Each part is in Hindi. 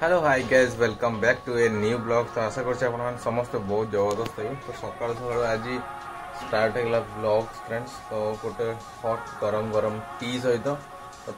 Hello hi guys welcome back to a new blog. तो आशा कर समस्त बहुत जबरदस्त है। तो सकाल सकाल आज स्टार्ट है ब्लॉग फ्रेंड्स। तो गोटे हट गरम गरम टी सहित तो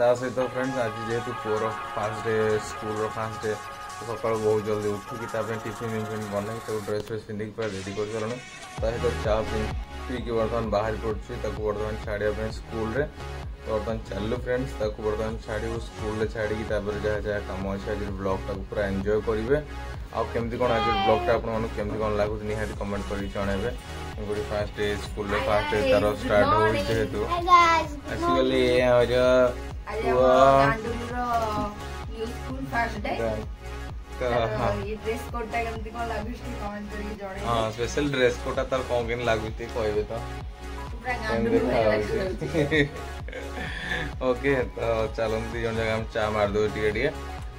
सहित फ्रेंड्स आज जेहेतु poor fast day school fast day तो सकाल बहुत जल्दी उठिकी टिफिन विफिन बन ड्रेस फ्रेस पिंधिक पूरा रेडी कर सारे सहित चा पीकी बर्तमान बाहर पड़ी बर्तमान छाड़िया स्कूल रे। तो बर्तमान चलू फ्रेंड्स बर्तमान छाड़ू स्कूल छाड़ी जहाँ जहाँ कम अच्छे आज ब्लॉग टाक पूरा एंजॉय करेंगे। आमती कौन आज ब्लॉग टा आपमती कौन लगुच निहाती कमेंट कर जनइबे। गोटे fast day school fast day तार स्टार्ट हो जेहेतु आसीगली हाँ स्पेशल ड्रेस कोटा तार कौन के लगुच कहे तो ओके। तो चलती जन जगह चा मारदे टे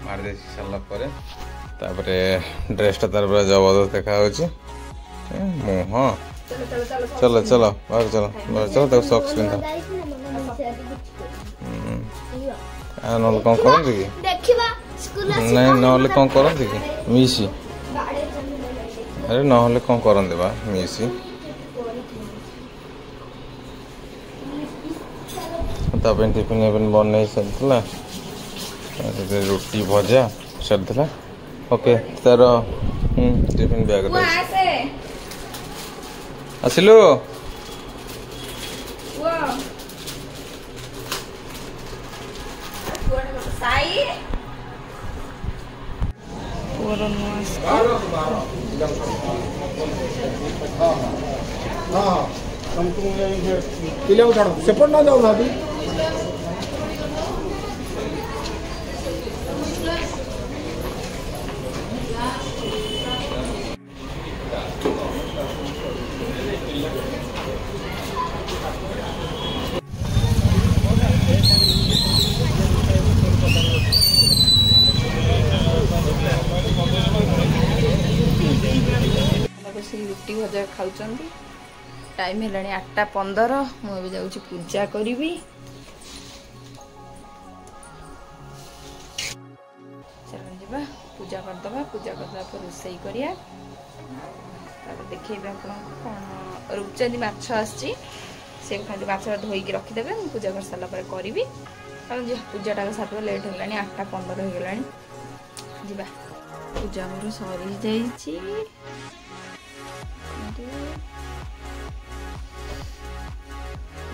मारदे सारापर ड्रेसटा तार पूरा जबरदस्त देखा मुह चलो चलो बाहर चलो बाहर चलो तक सॉक्स पिंध ना कौन करती कि नहीं ना कौन करती कि मिसी अरे ना कौन करते बा मिसी टिफिन एफिन बन सारी रुटी भजा सारी ओके तार टिफिन बैग आसिलु सेपट ना जाऊ ना रुटी भजा खाऊँ। टाइम है 8:15 मुझे जाऊँ पूजा करी। चलो जा पूजा करदे पूजा करदा रोसई करिया देखेबे आप कौन रुचंदी माछ आसी से खाली माछ धोईकी रखिदेवे पूजा कर सारा करी पूजाटा साथ लेट हो 8:15 हो गलानी जा पूजा मोर सरी जाइए।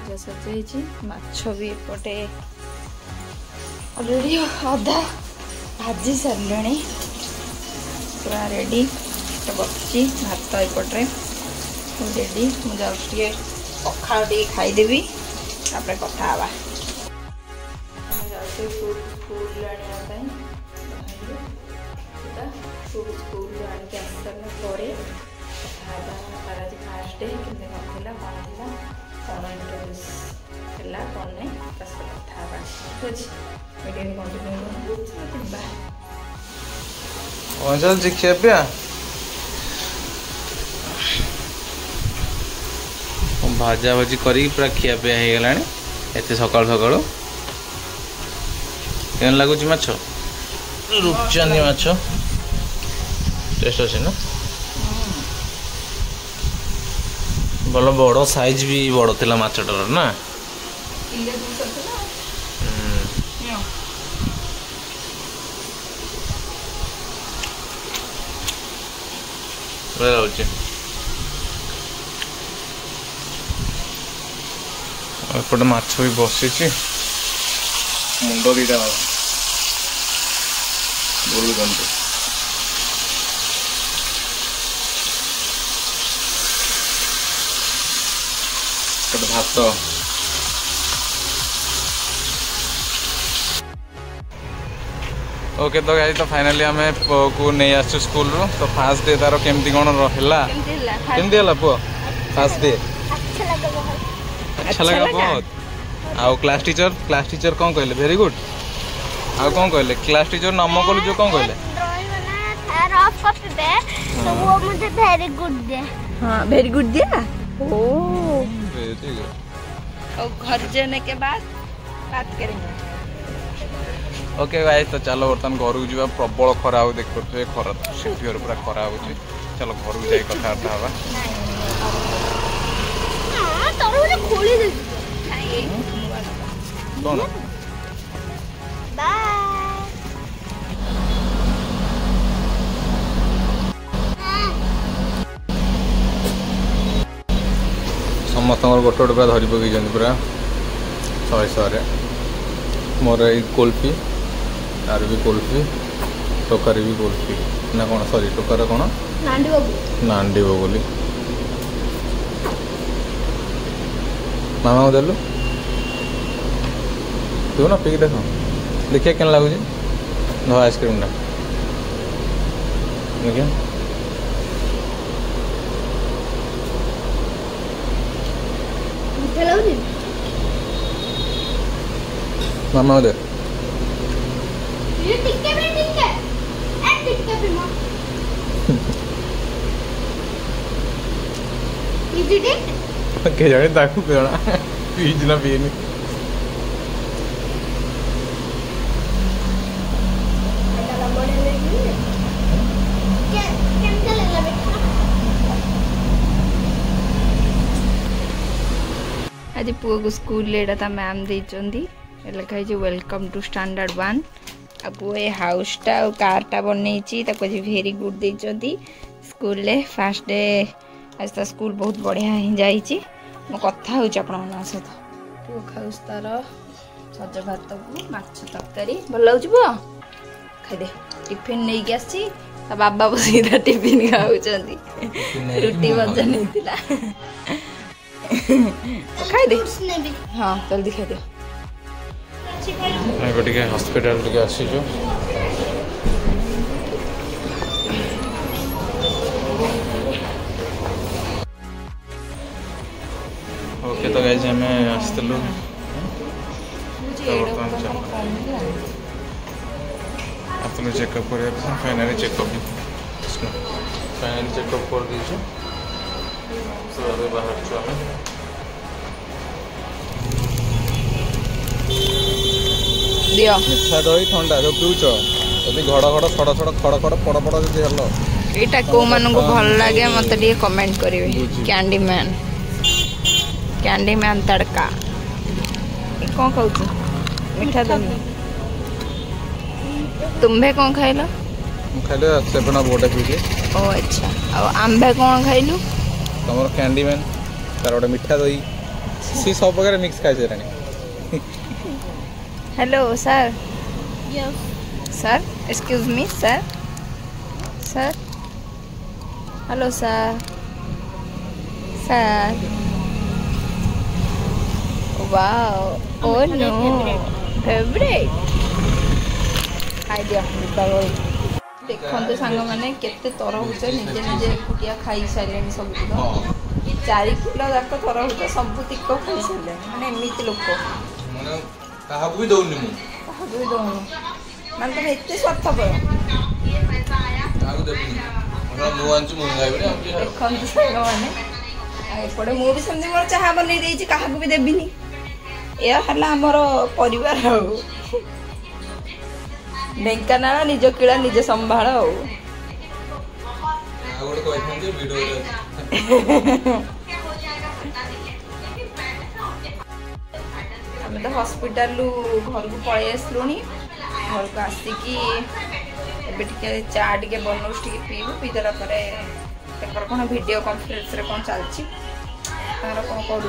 पूजा सजाई माछ भी एपटे ऑलरेडी अधा भाजी सारे पूरा रेडी बच्ची भात एपटे रेडी मुझे पखाड़ टे खाईदेवी कथा हवा स्कूल स्कूल आनिक आसारे आज फास्ट डे कि कौन कौन इंट्रोड्यूस है कौन नहीं कथा ठीक अच्छे वीडियो कंटिन्यू चल खिया पिया भाजा भाजी करी पूरा खिया पिया हो गला एत सका सका केन लगुच माछ रुचंदी माछ टेस्ट अच्छे ना भल बड़ साइज भी बड़ थिला माछटार ना एपटे माछ भी बसी मुंड दीटा बोलुं भात ओके। तो गाइस तो फाइनली आम को नहीं आस स्कूल रू। तो फास्ट डे तार केमती कौन रहा पुओ फास्ट डे अच्छा लगा बहुत। आउ क्लास टीचर कौन कहले वेरी गुड आउ कौन कहले क्लास टीचर नम कलु जो कौन कहले वो मुझे वेरी गुड दे। हाँ वेरी गुड दिया ओ और घर जाने के बाद बात करेंगे। ओके गाइस तो चलो बर्तमान घर को जा प्रबल खरा हो देख पड़े खरा सिटी पूरा खरा हो चलो घर को जाए कथबार्ता हवा कौन समस्त गोटे गोटे पूरा धरी पकई पूरा 100 मोर ये कुल्फी तार भी कुल्फी टोकार भी कुल्फी ना कौन सॉरी टोकार कौन नांडी बबुली मामा को देलु तू ना पीक देख देखिए क्या लगुच नो आइसक्रीम टा देखिए मामा दे के जाने ताकू पियोना पीज ना पीनी आज पुआ को स्कूल एटा मैम देइचंदी लिखाई वेलकम टू स्टैंडर्ड 1 आ पुआ ये हाउसटा और कारटा बनई भेरी गुड देइचंदी स्कूल ले फर्स्ट डे आज तो स्कूल बहुत बढ़िया ही जाइए मो कथा हो सहित पुआ खाऊस तार सज भात को माछ तरकारी भल लगे पुआ खाईदे टिफिन नहीं कि आसी बाबा बस टिफिन खाऊँ रुटी भजा नहीं खाईदे हाँ जल्दी खाईदे हॉस्पिटल टिके आसीचु ओके तो गाइस हमें आस्तलु आस्तलु चेकअप कर फाइनली चेकअप कर दीजिए तो बाहर छुआ दियो मिठा दही ठंडा जो पिउछ यदि घड़ घड़ खड़ खड़ खड़ खड़ पड़ पड़ जदि हल एटा को मानन को भल लागे मते डी कमेंट करिवे कैंडी मैन तड़का ए कोन कहू मिठा दही तुम्बे कोन खाइलो खाइले सेपना बोटा पीले ओ अच्छा अब आंबे कोन खाइलु तमर कैंडी मैन तार गोटे मिठा दही सी सब प्रकार मिक्स खाइ सेरानी hello sir sir excuse me sir sir hello sir sir wow oh no favourite खाई दिया देखते सांग मैंने केते तरह निजे निजे एकुटिया खाई सारे सब 4 किलो जाक तरह सब तिक खाई सारे मैंने एमती लोक कहा भी दौनी मु कहा भी दौनी मान तुम एते स्वार्थपर देखते सांग मैंने एपटे मुझे सेमती मोर चाह बन क्या भी देविनी यह आमर परिवार ढेंकानाल निज किला निजे संभाल आम तो हॉस्पिटल घर को पलि आसलु घर को आसिकी चा टे बनौस पीबू पीदेला कौन वीडियो कॉन्फ्रेंस रे कौन चलती तार कौन कर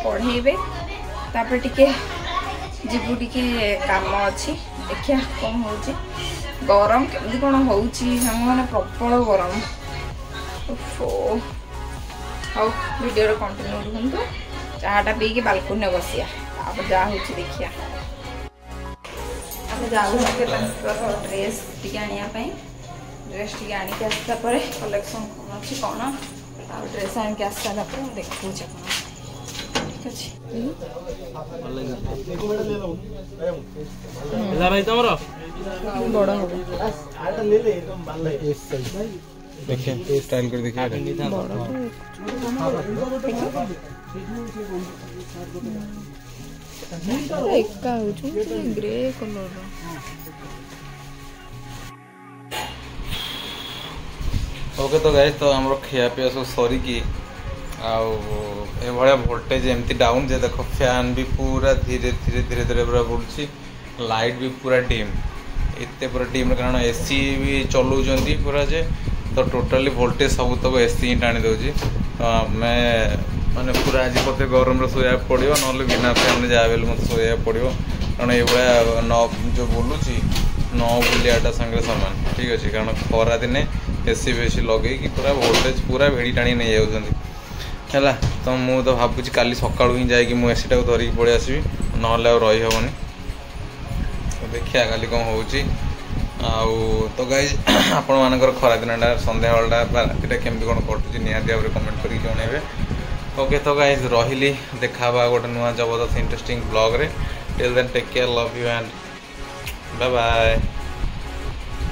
पढ़ेबे तापर टिके जीवु टिके काम अच्छी देखिया कौन हो गरम केमती कौन हो मैंने प्रबल गरम हाउ वीडियो कंटिन्यू रुहतु चाटा पी के बालकनी में बसिया जहाँ हो देखिया आम जाऊँ ड्रेस टी आने ड्रेस टी आणिक आसला कलेक्शन कौन अच्छी कौन आ ड्रेस आणिक आस सारा देखूँ ठीक अच्छे बड़ देखिए स्टाइल कर देखिए ଏକା ହଉଛି ଗ୍ରେ କଲର। ओके तो गाइस तो हमरो खिया पिया सब सरी की आउ ए भलिया वोल्टेज एमती डाउन जे देखो फैन भी पूरा धीरे धीरे धीरे धीरे पूरा बुलची लाइट भी पूरा डिम एते पूरा डिम कारण एसी भी चलाउछंती पूरा जे तो टोटली वोल्टेज सब तक एसी ही टाणी दउची मैं माने पूरा आज मते गरम रे सोया पड़ियो नले बिना फैन जा बेल मते सोया पड़ियो कारण ए भलिया न जो बोलुची न बुलियाटा संगे समान ठीक अछि कारण खरा दिने एसी बेसी लगे कि पूरा वोल्टेज पूरा भेड़ी टाणी नहीं जाउछंती है तो मुझे तो भावुँ काली सका ही जाकि मुझे एसी टाक धरिकी पलि आसबि ना रही हेनी तो देखिया काली कौन हो तो गाइज आपण मानकर खरा दिनटा संध्या बेलटा रातिटा केमती कौन कटुची निहाती भाव कमेंट करके जनइबे। ओके तो गाइज रही देखा गोटे नुआ जबरदस्त इंटरेस्टिंग ब्लॉग रे till then take care love you and bye bye.